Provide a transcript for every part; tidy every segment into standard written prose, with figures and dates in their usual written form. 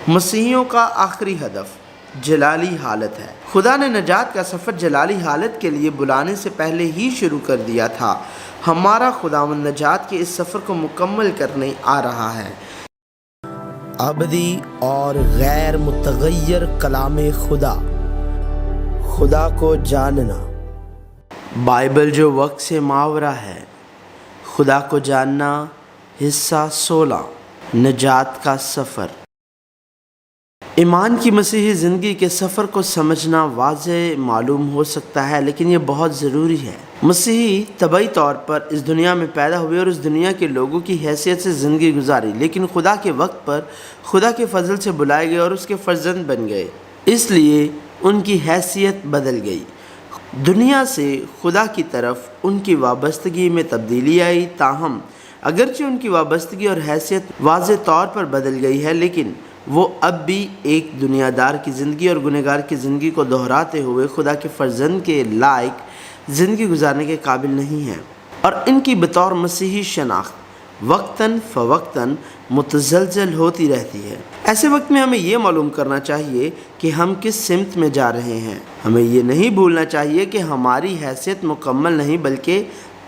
مسیحیوں کا آخری ہدف جلالی حالت ہے۔ خدا نے نجات کا سفر جلالی حالت کے لیے بلانے سے پہلے ہی شروع کر دیا تھا۔ ہمارا خداوند نجات کے اس سفر کو مکمل کرنے آ رہا ہے۔ ابدی اور غیر متغیر کلام خدا، خدا کو جاننا۔ بائبل جو وقت سے ماورا ہے، خدا کو جاننا، حصہ 16، نجات کا سفر۔ ایمان کی مسیحی زندگی کے سفر کو سمجھنا واضح معلوم ہو سکتا ہے، لیکن یہ بہت ضروری ہے۔ مسیحی طبعی طور پر اس دنیا میں پیدا ہوئے اور اس دنیا کے لوگوں کی حیثیت سے زندگی گزاری، لیکن خدا کے وقت پر خدا کے فضل سے بلائے گئے اور اس کے فرزند بن گئے، اس لیے ان کی حیثیت بدل گئی۔ دنیا سے خدا کی طرف ان کی وابستگی میں تبدیلی آئی، تاہم اگرچہ ان کی وابستگی اور حیثیت واضح طور پر بدل گئی ہے، لیکن وہ اب بھی ایک دنیا دار کی زندگی اور گنہگار کی زندگی کو دہراتے ہوئے خدا کے فرزند کے لائق زندگی گزارنے کے قابل نہیں ہیں، اور ان کی بطور مسیحی شناخت وقتاً فوقتاً متزلزل ہوتی رہتی ہے۔ ایسے وقت میں ہمیں یہ معلوم کرنا چاہیے کہ ہم کس سمت میں جا رہے ہیں۔ ہمیں یہ نہیں بھولنا چاہیے کہ ہماری حیثیت مکمل نہیں بلکہ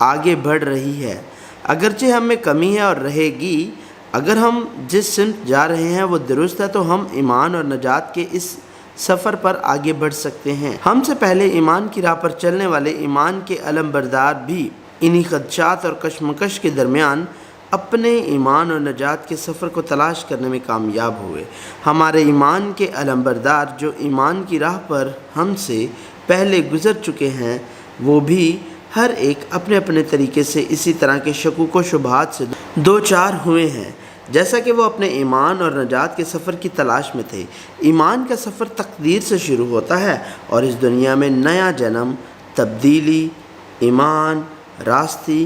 آگے بڑھ رہی ہے، اگرچہ ہم میں کمی ہے اور رہے گی۔ اگر ہم جس سمت جا رہے ہیں وہ درست ہے تو ہم ایمان اور نجات کے اس سفر پر آگے بڑھ سکتے ہیں۔ ہم سے پہلے ایمان کی راہ پر چلنے والے ایمان کے علم بردار بھی انہی خدشات اور کشمکش کے درمیان اپنے ایمان اور نجات کے سفر کو تلاش کرنے میں کامیاب ہوئے۔ ہمارے ایمان کے علم بردار جو ایمان کی راہ پر ہم سے پہلے گزر چکے ہیں، وہ بھی ہر ایک اپنے اپنے طریقے سے اسی طرح کے شکوک و شبہات سے دوچار ہوئے ہیں جیسا کہ وہ اپنے ایمان اور نجات کے سفر کی تلاش میں تھے۔ ایمان کا سفر تقدیر سے شروع ہوتا ہے اور اس دنیا میں نیا جنم، تبدیلی، ایمان، راستی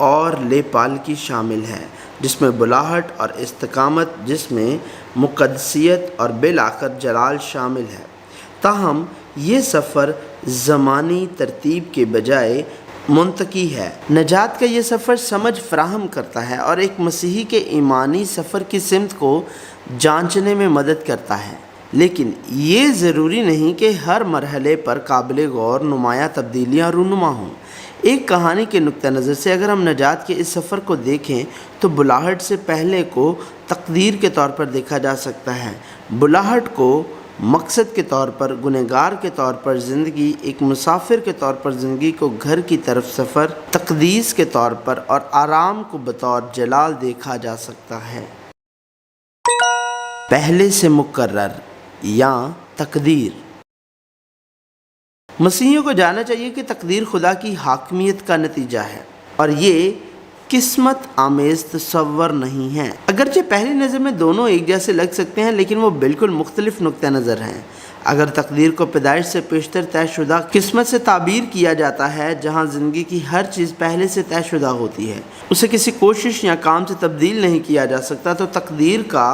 اور لے پالکی شامل ہے، جس میں بلاہٹ اور استقامت، جس میں مقدسیت اور بالآخر جلال شامل ہے۔ تاہم یہ سفر زمانی ترتیب کے بجائے منطقی ہے۔ نجات کا یہ سفر سمجھ فراہم کرتا ہے اور ایک مسیحی کے ایمانی سفر کی سمت کو جانچنے میں مدد کرتا ہے، لیکن یہ ضروری نہیں کہ ہر مرحلے پر قابل غور نمایاں تبدیلیاں رونما ہوں۔ ایک کہانی کے نقطہ نظر سے اگر ہم نجات کے اس سفر کو دیکھیں تو بلاہٹ سے پہلے کو تقدیر کے طور پر دیکھا جا سکتا ہے۔ بلاہٹ کو مقصد کے طور پر، گنہگار کے طور پر زندگی، ایک مسافر کے طور پر زندگی کو گھر کی طرف سفر، تقدیس کے طور پر اور آرام کو بطور جلال دیکھا جا سکتا ہے۔ پہلے سے مقرر یا تقدیر۔ مسیحیوں کو جاننا چاہیے کہ تقدیر خدا کی حاکمیت کا نتیجہ ہے اور یہ قسمت آمیز تصور نہیں ہے۔ اگرچہ پہلی نظر میں دونوں ایک جیسے لگ سکتے ہیں، لیکن وہ بالکل مختلف نقطہ نظر ہیں۔ اگر تقدیر کو پیدائش سے پیشتر طے شدہ قسمت سے تعبیر کیا جاتا ہے، جہاں زندگی کی ہر چیز پہلے سے طے شدہ ہوتی ہے، اسے کسی کوشش یا کام سے تبدیل نہیں کیا جا سکتا، تو تقدیر کا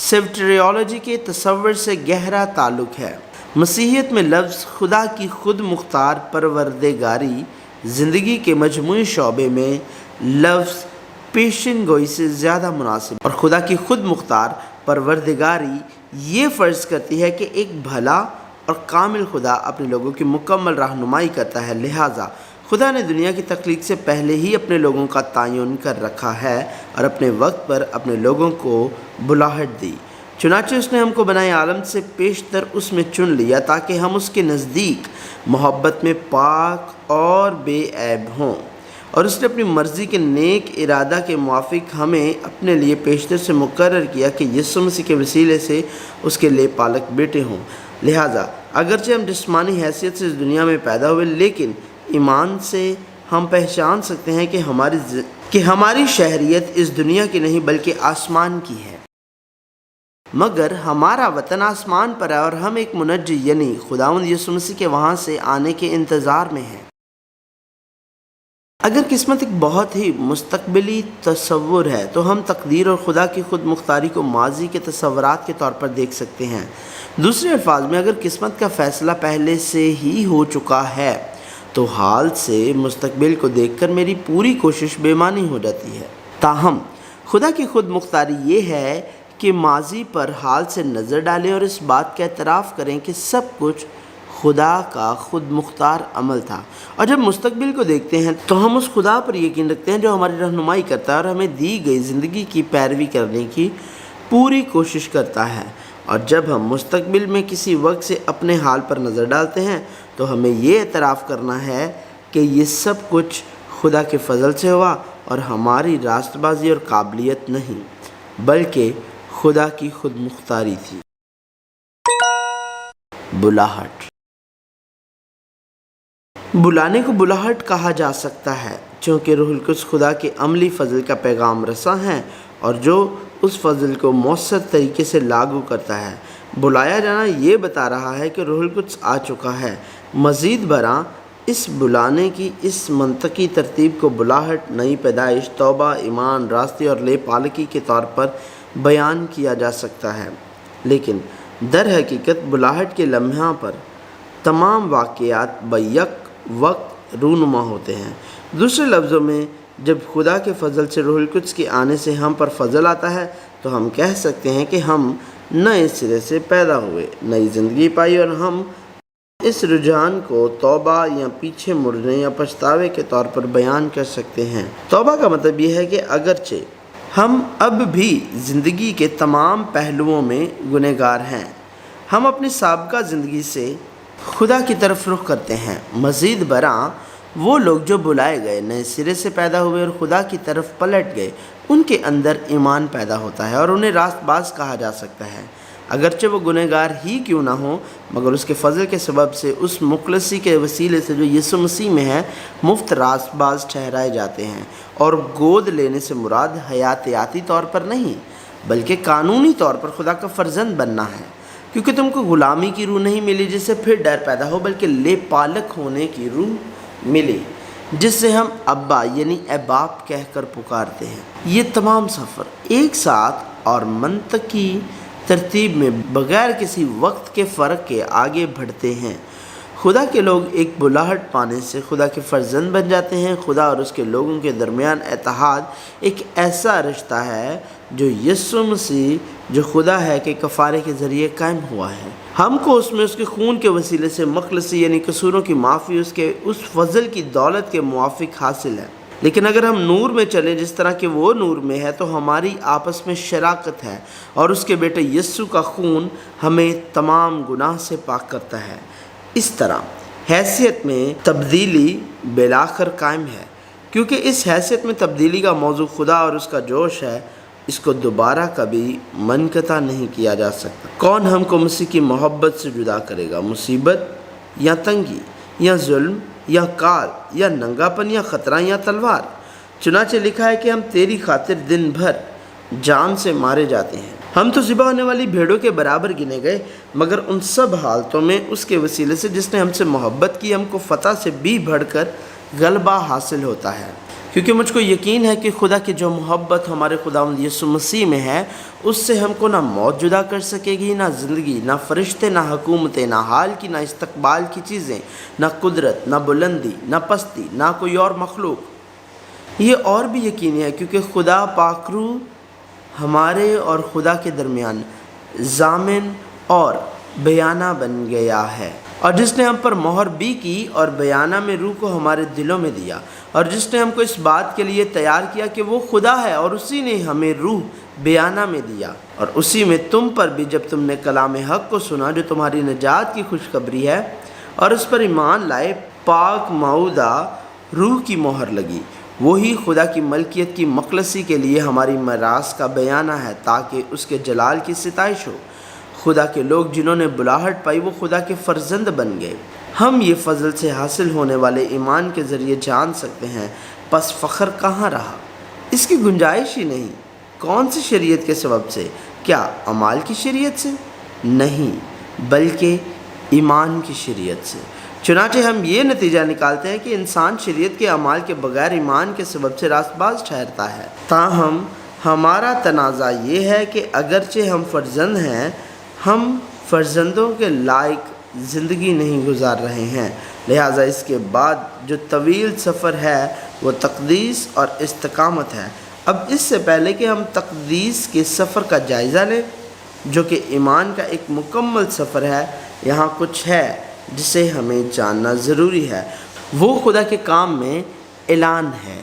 سیوٹریولوجی کے تصور سے گہرا تعلق ہے۔ مسیحیت میں لفظ خدا کی خود مختار پروردگاری زندگی کے مجموعی شعبے میں لفظ پیشن گوئی سے زیادہ مناسب، اور خدا کی خود مختار پروردگاری یہ فرض کرتی ہے کہ ایک بھلا اور کامل خدا اپنے لوگوں کی مکمل رہنمائی کرتا ہے۔ لہٰذا خدا نے دنیا کی تخلیق سے پہلے ہی اپنے لوگوں کا تعین کر رکھا ہے اور اپنے وقت پر اپنے لوگوں کو بلاہٹ دی۔ چنانچہ اس نے ہم کو بنائے عالم سے پیشتر اس میں چن لیا تاکہ ہم اس کے نزدیک محبت میں پاک اور بے عیب ہوں، اور اس نے اپنی مرضی کے نیک ارادہ کے موافق ہمیں اپنے لیے پیشتر سے مقرر کیا کہ یسوع مسیح کے وسیلے سے اس کے لے پالک بیٹے ہوں۔ لہٰذا اگرچہ ہم جسمانی حیثیت سے اس دنیا میں پیدا ہوئے، لیکن ایمان سے ہم پہچان سکتے ہیں کہ ہماری شہریت اس دنیا کی نہیں بلکہ آسمان کی ہے، مگر ہمارا وطن آسمان پر ہے اور ہم ایک منجی یعنی خداوند یسوع مسیح کے وہاں سے آنے کے انتظار میں ہیں۔ اگر قسمت ایک بہت ہی مستقبلی تصور ہے تو ہم تقدیر اور خدا کی خود مختاری کو ماضی کے تصورات کے طور پر دیکھ سکتے ہیں۔ دوسرے الفاظ میں، اگر قسمت کا فیصلہ پہلے سے ہی ہو چکا ہے تو حال سے مستقبل کو دیکھ کر میری پوری کوشش بے معنی ہو جاتی ہے۔ تاہم خدا کی خود مختاری یہ ہے کے ماضی پر حال سے نظر ڈالیں اور اس بات کا اعتراف کریں کہ سب کچھ خدا کا خود مختار عمل تھا، اور جب مستقبل کو دیکھتے ہیں تو ہم اس خدا پر یقین رکھتے ہیں جو ہماری رہنمائی کرتا ہے اور ہمیں دی گئی زندگی کی پیروی کرنے کی پوری کوشش کرتا ہے۔ اور جب ہم مستقبل میں کسی وقت سے اپنے حال پر نظر ڈالتے ہیں تو ہمیں یہ اعتراف کرنا ہے کہ یہ سب کچھ خدا کے فضل سے ہوا اور ہماری راست بازی اور قابلیت نہیں، بلکہ خدا کی خود مختاری تھی۔ بلاہٹ۔ بلانے کو بلاہٹ کہا جا سکتا ہے چونکہ روح القدس خدا کے عملی فضل کا پیغام رساں ہے اور جو اس فضل کو مؤثر طریقے سے لاگو کرتا ہے۔ بلایا جانا یہ بتا رہا ہے کہ روح القدس آ چکا ہے۔ مزید برآں اس بلانے کی اس منطقی ترتیب کو بلاہٹ، نئی پیدائش، توبہ، ایمان، راستی اور لے پالکی کے طور پر بیان کیا جا سکتا ہے، لیکن در حقیقت بلاہٹ کے لمحہ پر تمام واقعات بیک وقت رونما ہوتے ہیں۔ دوسرے لفظوں میں جب خدا کے فضل سے روح القدس کے آنے سے ہم پر فضل آتا ہے تو ہم کہہ سکتے ہیں کہ ہم نئے سرے سے پیدا ہوئے، نئی زندگی پائی، اور ہم اس رجحان کو توبہ یا پیچھے مڑنے یا پچھتاوے کے طور پر بیان کر سکتے ہیں۔ توبہ کا مطلب یہ ہے کہ اگرچہ ہم اب بھی زندگی کے تمام پہلوؤں میں گنہگار ہیں، ہم اپنی سابقہ زندگی سے خدا کی طرف رخ کرتے ہیں۔ مزید برآں وہ لوگ جو بلائے گئے، نئے سرے سے پیدا ہوئے اور خدا کی طرف پلٹ گئے، ان کے اندر ایمان پیدا ہوتا ہے اور انہیں راست باز کہا جا سکتا ہے، اگرچہ وہ گنہگار ہی کیوں نہ ہوں، مگر اس کے فضل کے سبب سے، اس مخلصی کے وسیلے سے جو یسوع مسیح میں ہے، مفت راست باز ٹھہرائے جاتے ہیں۔ اور گود لینے سے مراد حیاتیاتی طور پر نہیں بلکہ قانونی طور پر خدا کا فرزند بننا ہے، کیونکہ تم کو غلامی کی روح نہیں ملی جس سے پھر ڈر پیدا ہو، بلکہ لے پالک ہونے کی روح ملی جس سے ہم ابا یعنی اے باپ کہہ کر پکارتے ہیں۔ یہ تمام سفر ایک ساتھ اور منطقی ترتیب میں بغیر کسی وقت کے فرق کے آگے بڑھتے ہیں۔ خدا کے لوگ ایک بلاہٹ پانے سے خدا کے فرزند بن جاتے ہیں۔ خدا اور اس کے لوگوں کے درمیان اتحاد ایک ایسا رشتہ ہے جو یسوع مسیح جو خدا ہے کے کفارے کے ذریعے قائم ہوا ہے۔ ہم کو اس میں اس کے خون کے وسیلے سے مخلصی یعنی قصوروں کی معافی اس فضل کی دولت کے موافق حاصل ہے۔ لیکن اگر ہم نور میں چلیں جس طرح کہ وہ نور میں ہے تو ہماری آپس میں شراکت ہے اور اس کے بیٹے یسوع کا خون ہمیں تمام گناہ سے پاک کرتا ہے۔ اس طرح حیثیت میں تبدیلی بالآخر قائم ہے، کیونکہ اس حیثیت میں تبدیلی کا موضوع خدا اور اس کا جوش ہے، اس کو دوبارہ کبھی منقطع نہیں کیا جا سکتا۔ کون ہم کو مسیح کی محبت سے جدا کرے گا؟ مصیبت یا تنگی یا ظلم یا کال یا ننگا پن یا خطرہ یا تلوار؟ چنانچہ لکھا ہے کہ ہم تیری خاطر دن بھر جان سے مارے جاتے ہیں، ہم تو ذبح ہونے والی بھیڑوں کے برابر گنے گئے، مگر ان سب حالتوں میں اس کے وسیلے سے جس نے ہم سے محبت کی ہم کو فتح سے بھی بڑھ کر غلبہ حاصل ہوتا ہے، کیونکہ مجھ کو یقین ہے کہ خدا کی جو محبت ہمارے خداوند یسوع مسیح میں ہے اس سے ہم کو نہ موت جدا کر سکے گی، نہ زندگی، نہ فرشتے، نہ حکومتیں، نہ حال کی، نہ استقبال کی چیزیں، نہ قدرت، نہ بلندی، نہ پستی، نہ کوئی اور مخلوق۔ یہ اور بھی یقینی ہے کیونکہ خدا پاک روح ہمارے اور خدا کے درمیان ضامن اور بیانہ بن گیا ہے، اور جس نے ہم پر مہر بھی کی اور بیانہ میں روح کو ہمارے دلوں میں دیا، اور جس نے ہم کو اس بات کے لیے تیار کیا کہ وہ خدا ہے، اور اسی نے ہمیں روح بیانہ میں دیا، اور اسی میں تم پر بھی جب تم نے کلام حق کو سنا جو تمہاری نجات کی خوشخبری ہے اور اس پر ایمان لائے، پاک معودہ روح کی مہر لگی، وہی خدا کی ملکیت کی مخلصی کے لیے ہماری میراث کا بیانہ ہے تاکہ اس کے جلال کی ستائش ہو۔ خدا کے لوگ جنہوں نے بلاہٹ پائی وہ خدا کے فرزند بن گئے۔ ہم یہ فضل سے حاصل ہونے والے ایمان کے ذریعے جان سکتے ہیں، پس فخر کہاں رہا؟ اس کی گنجائش ہی نہیں۔ کون سی شریعت کے سبب سے؟ کیا اعمال کی شریعت سے؟ نہیں، بلکہ ایمان کی شریعت سے۔ چنانچہ ہم یہ نتیجہ نکالتے ہیں کہ انسان شریعت کے اعمال کے بغیر ایمان کے سبب سے راست باز ٹھہرتا ہے۔ تاہم ہمارا تنازع یہ ہے کہ اگرچہ ہم فرزند ہیں، ہم فرزندوں کے لائق زندگی نہیں گزار رہے ہیں، لہٰذا اس کے بعد جو طویل سفر ہے وہ تقدیس اور استقامت ہے، اب اس سے پہلے کہ ہم تقدیس کے سفر کا جائزہ لیں جو کہ ایمان کا ایک مکمل سفر ہے، یہاں کچھ ہے جسے ہمیں جاننا ضروری ہے۔ وہ خدا کے کام میں اعلان ہے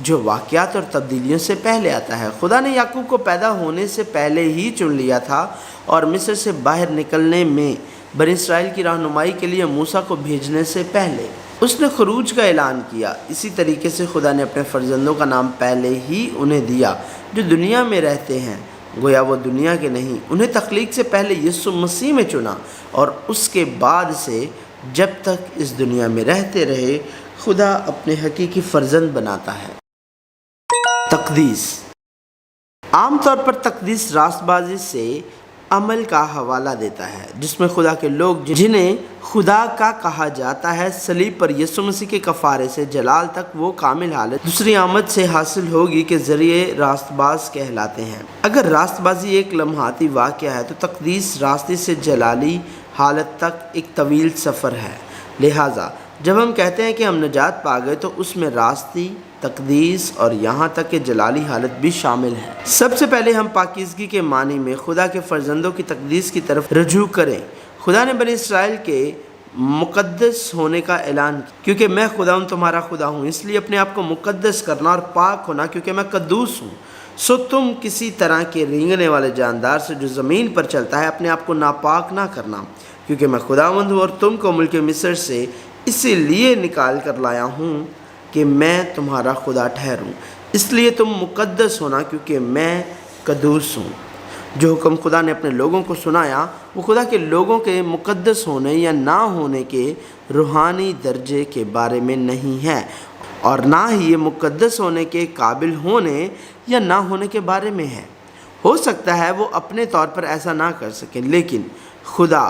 جو واقعات اور تبدیلیوں سے پہلے آتا ہے۔ خدا نے یعقوب کو پیدا ہونے سے پہلے ہی چن لیا تھا اور مصر سے باہر نکلنے میں بنی اسرائیل کی رہنمائی کے لیے موسیٰ کو بھیجنے سے پہلے اس نے خروج کا اعلان کیا۔ اسی طریقے سے خدا نے اپنے فرزندوں کا نام پہلے ہی انہیں دیا جو دنیا میں رہتے ہیں، گویا وہ دنیا کے نہیں۔ انہیں تخلیق سے پہلے یسوع مسیح میں چنا اور اس کے بعد سے جب تک اس دنیا میں رہتے رہے خدا اپنے حقیقی فرزند بناتا ہے۔ تقدیس۔ عام طور پر تقدیس راست بازی سے عمل کا حوالہ دیتا ہے جس میں خدا کے لوگ جنہیں خدا کا کہا جاتا ہے صلیب پر یسوع مسیح کے کفارے سے جلال تک وہ کامل حالت دوسری آمد سے حاصل ہوگی کے ذریعے راست باز کہلاتے ہیں۔ اگر راست بازی ایک لمحاتی واقعہ ہے تو تقدیس راستے سے جلالی حالت تک ایک طویل سفر ہے۔ لہٰذا جب ہم کہتے ہیں کہ ہم نجات پا گئے تو اس میں راستی، تقدیس اور یہاں تک کہ جلالی حالت بھی شامل ہے۔ سب سے پہلے ہم پاکیزگی کے معنی میں خدا کے فرزندوں کی تقدیس کی طرف رجوع کریں۔ خدا نے بنی اسرائیل کے مقدس ہونے کا اعلان کیا، کیونکہ میں خدا ہوں تمہارا خدا ہوں، اس لیے اپنے آپ کو مقدس کرنا اور پاک ہونا کیونکہ میں قدوس ہوں۔ سو تم کسی طرح کے رینگنے والے جاندار سے جو زمین پر چلتا ہے اپنے آپ کو ناپاک نہ کرنا، کیونکہ میں خداوند ہوں اور تم کو ملک مصر سے اسی لیے نکال کر لایا ہوں کہ میں تمہارا خدا ٹھہروں۔ اس لیے تم مقدس ہونا کیونکہ میں قدوس ہوں۔ جو حکم خدا نے اپنے لوگوں کو سنایا وہ خدا کے لوگوں کے مقدس ہونے یا نہ ہونے کے روحانی درجے کے بارے میں نہیں ہے، اور نہ ہی یہ مقدس ہونے کے قابل ہونے یا نہ ہونے کے بارے میں ہے۔ ہو سکتا ہے وہ اپنے طور پر ایسا نہ کر سکیں، لیکن خدا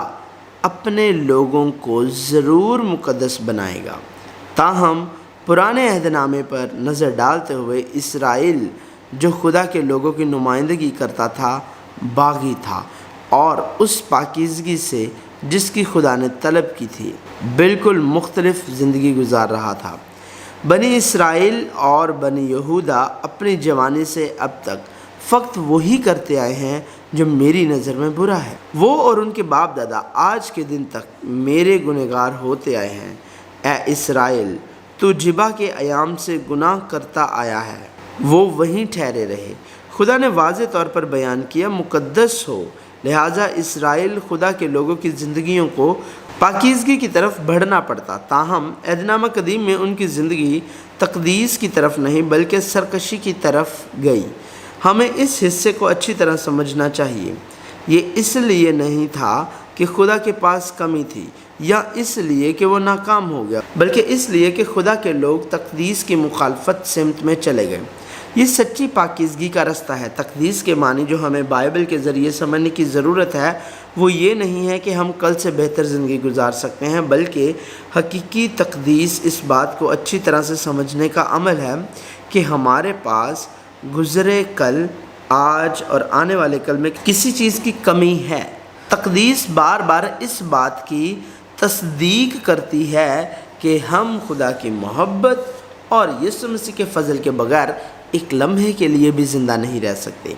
اپنے لوگوں کو ضرور مقدس بنائے گا۔ تاہم پرانے عہد نامے پر نظر ڈالتے ہوئے اسرائیل جو خدا کے لوگوں کی نمائندگی کرتا تھا باغی تھا اور اس پاکیزگی سے جس کی خدا نے طلب کی تھی بالکل مختلف زندگی گزار رہا تھا۔ بنی اسرائیل اور بنی یہودا اپنی جوانی سے اب تک فقط وہی کرتے آئے ہیں جو میری نظر میں برا ہے۔ وہ اور ان کے باپ دادا آج کے دن تک میرے گنہگار ہوتے آئے ہیں۔ اے اسرائیل، تو جبا کے ایام سے گناہ کرتا آیا ہے، وہ وہیں ٹھہرے رہے۔ خدا نے واضح طور پر بیان کیا مقدس ہو، لہٰذا اسرائیل خدا کے لوگوں کی زندگیوں کو پاکیزگی کی طرف بڑھنا پڑتا۔ تاہم عہد نامہ قدیم میں ان کی زندگی تقدیس کی طرف نہیں بلکہ سرکشی کی طرف گئی۔ ہمیں اس حصے کو اچھی طرح سمجھنا چاہیے۔ یہ اس لیے نہیں تھا کہ خدا کے پاس کمی تھی یا اس لیے کہ وہ ناکام ہو گیا، بلکہ اس لیے کہ خدا کے لوگ تقدیس کی مخالفت سمت میں چلے گئے۔ یہ سچی پاکیزگی کا رستہ ہے۔ تقدیس کے معنی جو ہمیں بائبل کے ذریعے سمجھنے کی ضرورت ہے وہ یہ نہیں ہے کہ ہم کل سے بہتر زندگی گزار سکتے ہیں، بلکہ حقیقی تقدیس اس بات کو اچھی طرح سے سمجھنے کا عمل ہے کہ ہمارے پاس گزرے کل، آج اور آنے والے کل میں کسی چیز کی کمی ہے۔ تقدیس بار بار اس بات کی تصدیق کرتی ہے کہ ہم خدا کی محبت اور یسوع مسیح کے فضل کے بغیر ایک لمحے کے لیے بھی زندہ نہیں رہ سکتے۔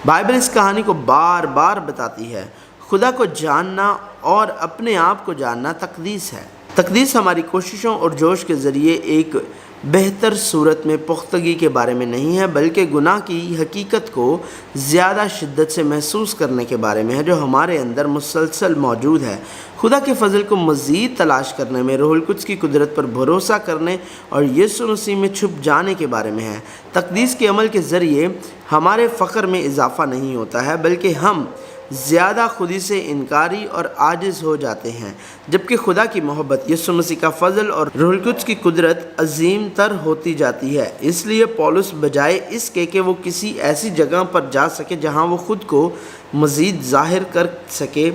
بائبل اس کہانی کو بار بار بتاتی ہے۔ خدا کو جاننا اور اپنے آپ کو جاننا تقدیس ہے۔ تقدیس ہماری کوششوں اور جوش کے ذریعے ایک بہتر صورت میں پختگی کے بارے میں نہیں ہے، بلکہ گناہ کی حقیقت کو زیادہ شدت سے محسوس کرنے کے بارے میں ہے جو ہمارے اندر مسلسل موجود ہے۔ خدا کے فضل کو مزید تلاش کرنے میں، روح القدس کی قدرت پر بھروسہ کرنے اور یسوع مسیح میں چھپ جانے کے بارے میں ہے۔ تقدیس کے عمل کے ذریعے ہمارے فقر میں اضافہ نہیں ہوتا ہے، بلکہ ہم زیادہ خودی سے انکاری اور عاجز ہو جاتے ہیں، جبکہ خدا کی محبت، یسوع مسیح کا فضل اور روح القدس کی قدرت عظیم تر ہوتی جاتی ہے۔ اس لیے پولس بجائے اس کے کہ وہ کسی ایسی جگہ پر جا سکے جہاں وہ خود کو مزید ظاہر کر سکے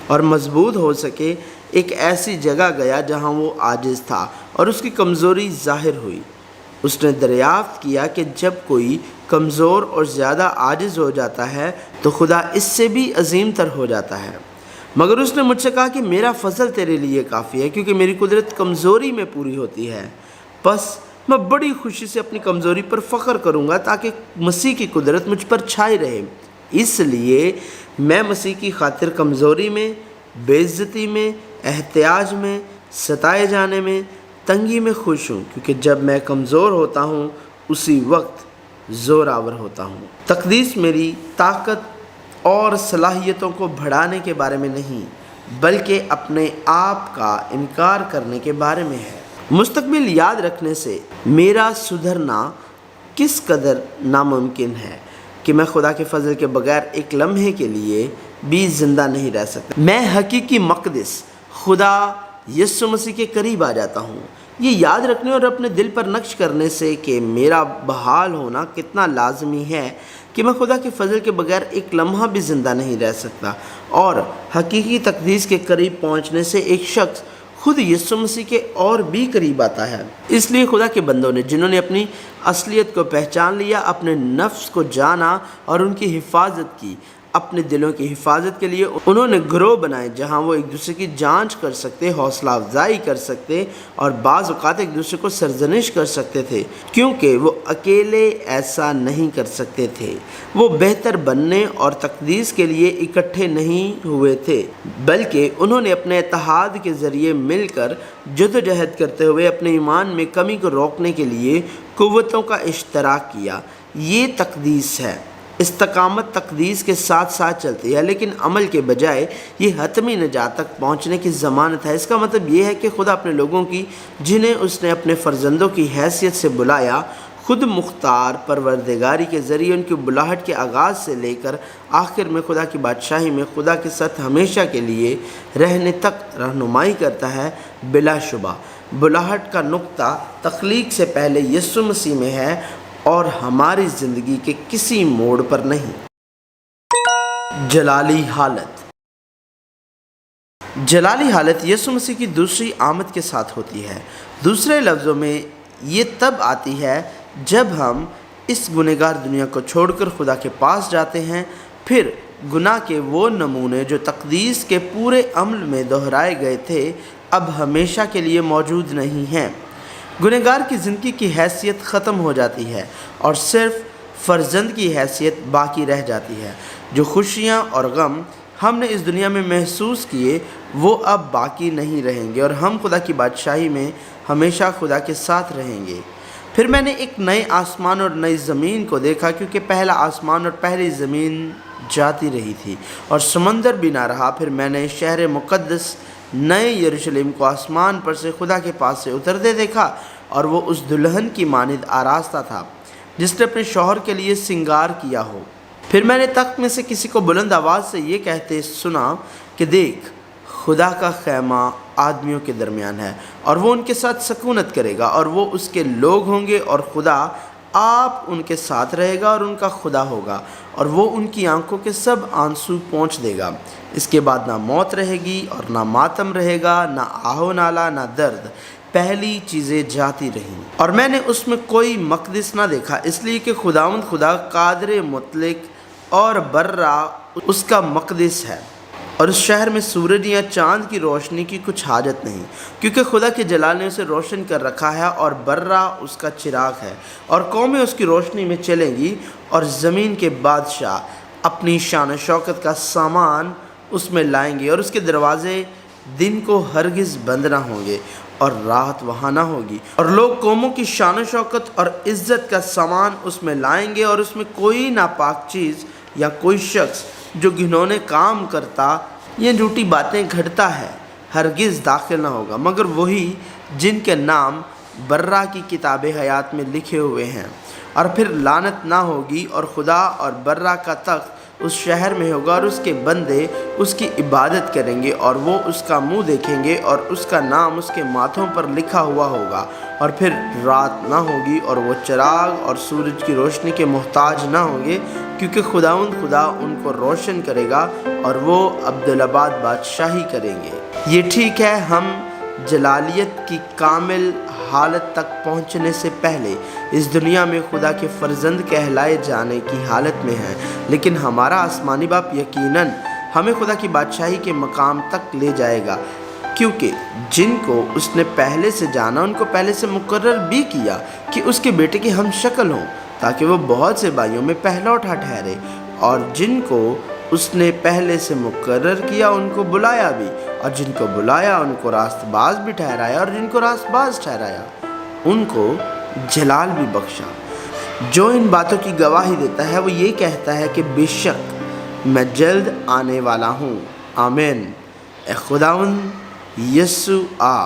اور مضبوط ہو سکے، ایک ایسی جگہ گیا جہاں وہ عاجز تھا اور اس کی کمزوری ظاہر ہوئی۔ اس نے دریافت کیا کہ جب کوئی کمزور اور زیادہ عاجز ہو جاتا ہے تو خدا اس سے بھی عظیم تر ہو جاتا ہے۔ مگر اس نے مجھ سے کہا کہ میرا فضل تیرے لیے کافی ہے، کیونکہ میری قدرت کمزوری میں پوری ہوتی ہے۔ پس میں بڑی خوشی سے اپنی کمزوری پر فخر کروں گا تاکہ مسیح کی قدرت مجھ پر چھائی رہے۔ اس لیے میں مسیح کی خاطر کمزوری میں، بے عزتی میں، احتیاج میں، ستائے جانے میں، تنگی میں خوش ہوں، کیونکہ جب میں کمزور ہوتا ہوں اسی وقت زوراور ہوتا ہوں۔ تقدیس میری طاقت اور صلاحیتوں کو بڑھانے کے بارے میں نہیں، بلکہ اپنے آپ کا انکار کرنے کے بارے میں ہے۔ مستقبل یاد رکھنے سے میرا سدھرنا کس قدر ناممکن ہے کہ میں خدا کے فضل کے بغیر ایک لمحے کے لیے بھی زندہ نہیں رہ سکتا۔ میں حقیقی مقدس خدا یسوع مسیح کے قریب آ جاتا ہوں، یہ یاد رکھنے اور اپنے دل پر نقش کرنے سے کہ میرا بحال ہونا کتنا لازمی ہے کہ میں خدا کے فضل کے بغیر ایک لمحہ بھی زندہ نہیں رہ سکتا، اور حقیقی تقدیس کے قریب پہنچنے سے ایک شخص خود یسوع مسیح کے اور بھی قریب آتا ہے۔ اس لیے خدا کے بندوں نے جنہوں نے اپنی اصلیت کو پہچان لیا، اپنے نفس کو جانا اور ان کی حفاظت کی، اپنے دلوں کی حفاظت کے لیے انہوں نے گروہ بنائے جہاں وہ ایک دوسرے کی جانچ کر سکتے، حوصلہ افزائی کر سکتے اور بعض اوقات ایک دوسرے کو سرزنش کر سکتے تھے، کیونکہ وہ اکیلے ایسا نہیں کر سکتے تھے۔ وہ بہتر بننے اور تقدیس کے لیے اکٹھے نہیں ہوئے تھے، بلکہ انہوں نے اپنے اتحاد کے ذریعے مل کر جدوجہد کرتے ہوئے اپنے ایمان میں کمی کو روکنے کے لیے قوتوں کا اشتراک کیا۔ یہ تقدیس ہے۔ استقامت تقدیس کے ساتھ ساتھ چلتی ہے، لیکن عمل کے بجائے یہ حتمی نجات تک پہنچنے کی ضمانت ہے۔ اس کا مطلب یہ ہے کہ خدا اپنے لوگوں کی جنہیں اس نے اپنے فرزندوں کی حیثیت سے بلایا، خود مختار پروردگاری کے ذریعے ان کی بلاہٹ کے آغاز سے لے کر آخر میں خدا کی بادشاہی میں خدا کے ساتھ ہمیشہ کے لیے رہنے تک رہنمائی کرتا ہے۔ بلا شبہ بلاہٹ کا نقطہ تخلیق سے پہلے یسوع مسیح میں ہے اور ہماری زندگی کے کسی موڑ پر نہیں۔ جلالی حالت۔ جلالی حالت یسوع مسیح کی دوسری آمد کے ساتھ ہوتی ہے۔ دوسرے لفظوں میں یہ تب آتی ہے جب ہم اس گنہگار دنیا کو چھوڑ کر خدا کے پاس جاتے ہیں۔ پھر گناہ کے وہ نمونے جو تقدیس کے پورے عمل میں دہرائے گئے تھے اب ہمیشہ کے لیے موجود نہیں ہیں۔ گنہگار کی زندگی کی حیثیت ختم ہو جاتی ہے اور صرف فرزند کی حیثیت باقی رہ جاتی ہے۔ جو خوشیاں اور غم ہم نے اس دنیا میں محسوس کیے وہ اب باقی نہیں رہیں گے، اور ہم خدا کی بادشاہی میں ہمیشہ خدا کے ساتھ رہیں گے۔ پھر میں نے ایک نئے آسمان اور نئی زمین کو دیکھا، کیونکہ پہلا آسمان اور پہلی زمین جاتی رہی تھی اور سمندر بھی نہ رہا۔ پھر میں نے شہر مقدس نئے یروشلم کو آسمان پر سے خدا کے پاس سے اترتے دیکھا، اور وہ اس دلہن کی مانند آراستہ تھا جس نے اپنے شوہر کے لیے سنگار کیا ہو۔ پھر میں نے تخت میں سے کسی کو بلند آواز سے یہ کہتے سنا کہ دیکھ، خدا کا خیمہ آدمیوں کے درمیان ہے، اور وہ ان کے ساتھ سکونت کرے گا، اور وہ اس کے لوگ ہوں گے، اور خدا آپ ان کے ساتھ رہے گا اور ان کا خدا ہوگا، اور وہ ان کی آنکھوں کے سب آنسو پونچھ دے گا۔ اس کے بعد نہ موت رہے گی اور نہ ماتم رہے گا، نہ آہ و نالہ، نہ درد، پہلی چیزیں جاتی رہیں۔ اور میں نے اس میں کوئی مقدس نہ دیکھا، اس لیے کہ خداوند خدا قادر مطلق اور برا اس کا مقدس ہے، اور اس شہر میں سورج یا چاند کی روشنی کی کچھ حاجت نہیں، کیونکہ خدا کے جلال نے اسے روشن کر رکھا ہے، اور برا اس کا چراغ ہے، اور قومیں اس کی روشنی میں چلیں گی، اور زمین کے بادشاہ اپنی شان و شوکت کا سامان اس میں لائیں گے، اور اس کے دروازے دن کو ہرگز بند نہ ہوں گے اور رات وہاں نہ ہوگی، اور لوگ قوموں کی شان و شوکت اور عزت کا سامان اس میں لائیں گے، اور اس میں کوئی ناپاک چیز یا کوئی شخص جو گھنونے کام کرتا یا جھوٹی باتیں گھڑتا ہے ہرگز داخل نہ ہوگا، مگر وہی جن کے نام برا کی کتاب حیات میں لکھے ہوئے ہیں۔ اور پھر لعنت نہ ہوگی، اور خدا اور برا کا تخت اس شہر میں ہوگا، اور اس کے بندے اس کی عبادت کریں گے، اور وہ اس کا منہ دیکھیں گے، اور اس کا نام اس کے ماتھوں پر لکھا ہوا ہوگا۔ اور پھر رات نہ ہوگی، اور وہ چراغ اور سورج کی روشنی کے محتاج نہ ہوں گے، کیونکہ خداوند خدا ان کو روشن کرے گا، اور وہ ابدالآباد بادشاہی کریں گے۔ یہ ٹھیک ہے، ہم جلالیت کی کامل حالت تک پہنچنے سے پہلے اس دنیا میں خدا کے فرزند کہلائے جانے کی حالت میں ہیں، لیکن ہمارا آسمانی باپ یقیناً ہمیں خدا کی بادشاہی کے مقام تک لے جائے گا۔ کیونکہ جن کو اس نے پہلے سے جانا ان کو پہلے سے مقرر بھی کیا کہ اس کے بیٹے کی ہم شکل ہوں، تاکہ وہ بہت سے بھائیوں میں پہلوٹا ٹھہرے۔ اور جن کو اس نے پہلے سے مقرر کیا ان کو بلایا بھی، اور جن کو بلایا ان کو راست باز بھی ٹھہرایا، اور جن کو راست باز ٹھہرایا ان کو جلال بھی بخشا۔ جو ان باتوں کی گواہی دیتا ہے وہ یہ کہتا ہے کہ بے شک میں جلد آنے والا ہوں۔ آمین۔ اے خداوند یسوع آ۔